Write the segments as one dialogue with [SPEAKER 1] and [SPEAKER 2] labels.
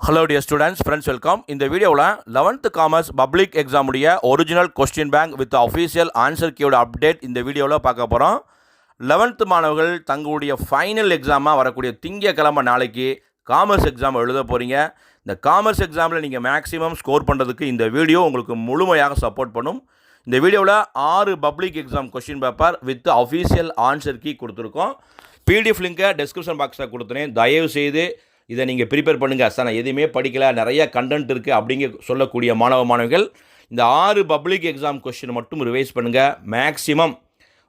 [SPEAKER 1] Hello dear students, friends welcome. இந்த வீடியோவில் 11th commerce public exam உடைய original question bank with official answer கீயோட update இந்த வீடியோவில் பார்க்க போகிறோம். 11th மாணவர்கள் தங்களுடைய ஃபைனல் எக்ஸாமாக வரக்கூடிய திங்கக்கிழமை நாளைக்கு காமர்ஸ் எக்ஸாம் எழுத போகிறீங்க. இந்த காமர்ஸ் எக்ஸாமில் நீங்கள் மேக்ஸிமம் ஸ்கோர் பண்ணுறதுக்கு இந்த வீடியோ உங்களுக்கு முழுமையாக சப்போர்ட் பண்ணும். இந்த வீடியோவில் 6 public exam question paper with official answer key கொடுத்துருக்கோம். பிடிஎஃப் லிங்கை டிஸ்கிரிப்ஷன் பாக்ஸில் கொடுத்துனேன். தயவு செய்து இதை நீங்கள் ப்ரிப்பேர் பண்ணுங்கள். சார் நான் எதுவுமே படிக்கலை, நிறைய கண்டென்ட் இருக்குது அப்படிங்க சொல்லக்கூடிய மாணவிகள் இந்த 6 பப்ளிக் எக்ஸாம் கொஸ்டின் மட்டும் ரிவைஸ் பண்ணுங்கள். மேக்ஸிமம்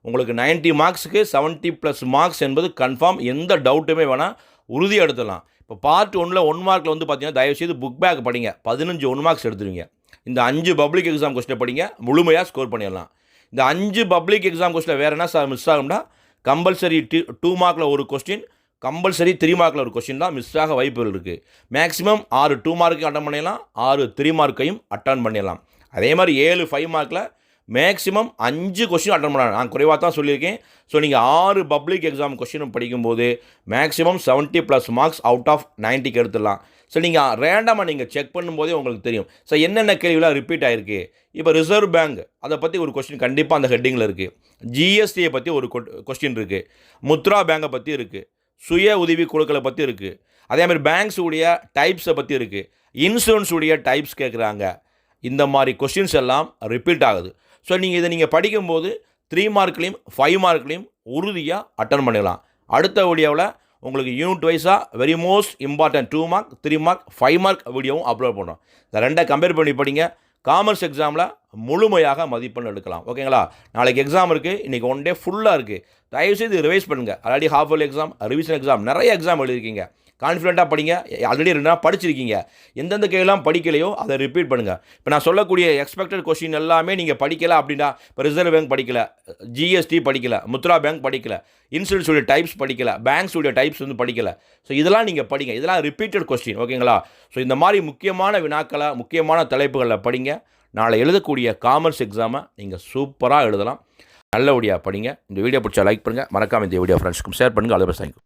[SPEAKER 1] உங்களுக்கு 90 மார்க்ஸுக்கு 70+ மார்க்ஸ் என்பது கன்ஃபார்ம். எந்த டவுட்டுமே வேணால் உறுதியாக எடுத்துடலாம். இப்போ பார்ட் 1ல் 1 மார்க்கில் வந்து பார்த்தீங்கன்னா தயவுசெய்து புக் பேக் படிங்க. 15 1 மார்க்ஸ் எடுத்துருவீங்க. இந்த 5 பப்ளிக் எக்ஸாம் கொஸ்டினை படிங்க, முழுமையாக ஸ்கோர் பண்ணிடலாம். இந்த 5 பப்ளிக் எக்ஸாம் கொஸ்டினில் வேறு என்ன சார் மிஸ் ஆகும்னா, கம்பல்சரி 2 மார்க்கில் ஒரு கொஸ்டின், கம்பல்சரி 3 மார்க்கில் ஒரு கொஸ்டின் தான் மிஸ் ஆக வாய்ப்புகள் இருக்குது. மேக்ஸிமம் 6 2 மார்க்கையும் அட்டன் பண்ணிடலாம், 6 3 மார்க்கையும் அட்டன் பண்ணிடலாம். அதே மாதிரி 7 5 மார்க்கில் மேக்ஸிமம் 5 கொஸ்டின் அட்டன் பண்ணலாம். நான் குறைவாக தான் சொல்லியிருக்கேன். ஸோ நீங்கள் 6 பப்ளிக் எக்ஸாம் கொஸ்டின் படிக்கும்போது மேக்ஸிமம் 70+ மார்க்ஸ் அவுட் ஆஃப் 90க்கு எடுத்துடலாம். ஸோ நீங்கள் ரேண்டமாக நீங்கள் செக் பண்ணும்போதே உங்களுக்கு தெரியும். ஸோ என்னென்ன கேள்விலாம் ரிப்பீட் ஆகிருக்கு. இப்போ ரிசர்வ் பேங்க் அதை பற்றி ஒரு கொஸ்டின் கண்டிப்பாக அந்த ஹெட்டிங்கில் இருக்குது. ஜிஎஸ்டியை பற்றி ஒரு கொஸ்டின் இருக்குது. முத்ரா பேங்கை பற்றி இருக்குது. சுய உதவி குழுக்களை பற்றி இருக்குது. அதேமாதிரி பேங்க்ஸ் உடைய டைப்ஸை பற்றி இருக்குது. இன்சூரன்ஸ் உடைய டைப்ஸ் கேட்குறாங்க. இந்த மாதிரி கொஸ்டின்ஸ் எல்லாம் ரிப்பீட் ஆகுது. ஸோ நீங்கள் படிக்கும்போது 3 மார்க்லேயும் 5 மார்க்லேயும் உறுதியாக அட்டன் பண்ணிடலாம். அடுத்த வீடியோவில் உங்களுக்கு யூனிட் வைஸாக very most important 2 mark 3 mark 5 mark வீடியோவும் அப்லோட் பண்ணுறோம். இந்த ரெண்டை கம்பேர் பண்ணி படிங்க. காமர்ஸ் எக்ஸாமில் முழுமையாக மதிப்பெண் எடுக்கலாம். ஓகேங்களா? நாளைக்கு எக்ஸாம் இருக்குது. இன்றைக்கி 1 டே ஃபுல்லாக இருக்குது. தயவுசெய்து ரிவைஸ் பண்ணுங்கள். Already half yearly exam, revision exam, நிறைய எக்ஸாம் எழுதிருக்கீங்க. கான்ஃபிடென்ட்டாக படிங்க. ஆல்ரெடி 2 நாள் படிச்சிருக்கீங்க. எந்தெந்த கேள்விலாம் படிக்கலையோ அதை ரிப்பீட் பண்ணுங்கள். இப்போ நான் சொல்லக்கூடிய எக்ஸ்பெக்டட் கொஸ்டின் எல்லாமே நீங்கள் படிக்கலை அப்படின்னா, இப்போ ரிசர்வ் பேங்க் படிக்கலை, ஜிஎஸ்டி படிக்கலை, முத்ரா பேங்க் படிக்கலை, இன்சூரன்ஸ் உடைய டைப்ஸ் படிக்கலை, பேங்க்ஸ் உடைய டைப்ஸ் வந்து படிக்கலை. ஸோ இதெல்லாம் நீங்கள் படிங்க. இதெல்லாம் ரிப்பீட்டட் கொஸ்டின். ஓகேங்களா? ஸோ இந்த மாதிரி முக்கியமான வினாக்களை, முக்கியமான தலைப்புகளில் படிங்க. நாளை எழுதக்கூடிய காமர்ஸ் எக்ஸாமை நீங்கள் சூப்பராக எழுதலாம். நல்லபடியாக படிங்க. இந்த வீடியோ பிடிச்சா லைக் பண்ணுங்கள். மறக்காமல் இந்த வீடியோ ஃப்ரெண்ட்ஸ்க்கும் ஷேர் பண்ணுங்கள். அது பெஸ்ட். தேங்க்யூ.